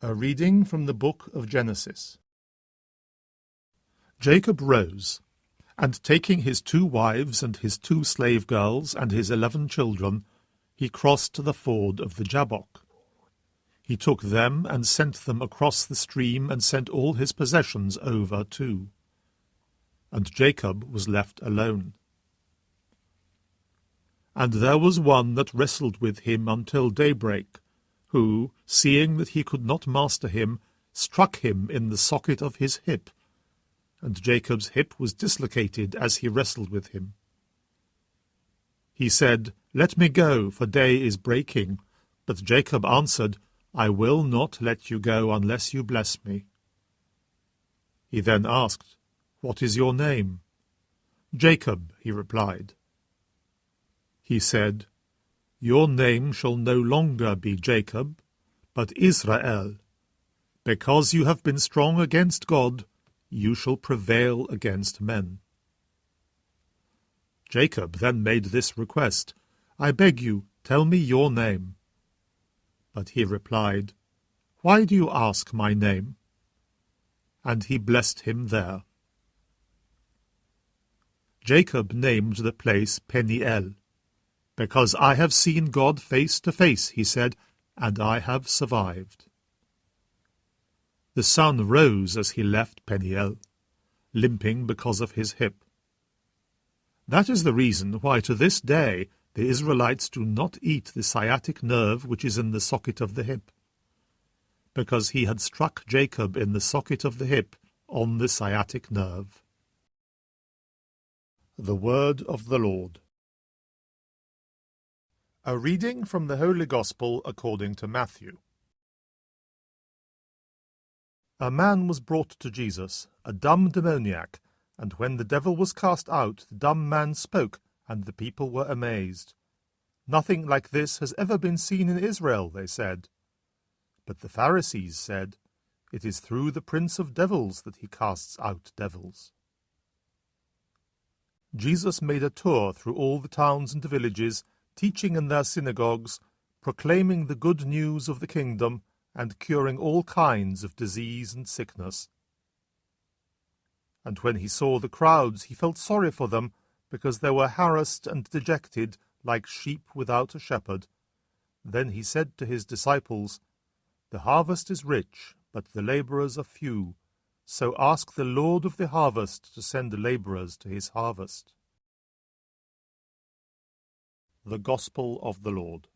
A reading from the book of Genesis. Jacob rose, and taking his 2 wives and his 2 slave girls and his 11 children, he crossed the ford of the Jabbok. He took them and sent them across the stream and sent all his possessions over too. And Jacob was left alone. And there was one that wrestled with him until daybreak, who, seeing that he could not master him, struck him in the socket of his hip. And Jacob's hip was dislocated as he wrestled with him. He said, "Let me go, for day is breaking." But Jacob answered, "I will not let you go unless you bless me." He then asked, "What is your name?" "Jacob," he replied. He said, "Your name shall no longer be Jacob, but Israel. Because you have been strong against God, you shall prevail against men." Jacob then made this request, "I beg you, tell me your name." But he replied, "Why do you ask my name?" And he blessed him there. Jacob named the place Peniel. "Because I have seen God face to face," he said, "and I have survived." The sun rose as he left Peniel, limping because of his hip. That is the reason why to this day the Israelites do not eat the sciatic nerve which is in the socket of the hip, because he had struck Jacob in the socket of the hip on the sciatic nerve. The Word of the Lord. A reading from the Holy Gospel according to Matthew. A man was brought to Jesus, a dumb demoniac, and when the devil was cast out, the dumb man spoke, and the people were amazed. "Nothing like this has ever been seen in Israel," they said. But the Pharisees said, "It is through the prince of devils that he casts out devils." Jesus made a tour through all the towns and villages, teaching in their synagogues, proclaiming the good news of the kingdom, and curing all kinds of disease and sickness. And when he saw the crowds, he felt sorry for them, because they were harassed and dejected, like sheep without a shepherd. Then he said to his disciples, "The harvest is rich, but the laborers are few. So ask the Lord of the harvest to send laborers to his harvest." The Gospel of the Lord.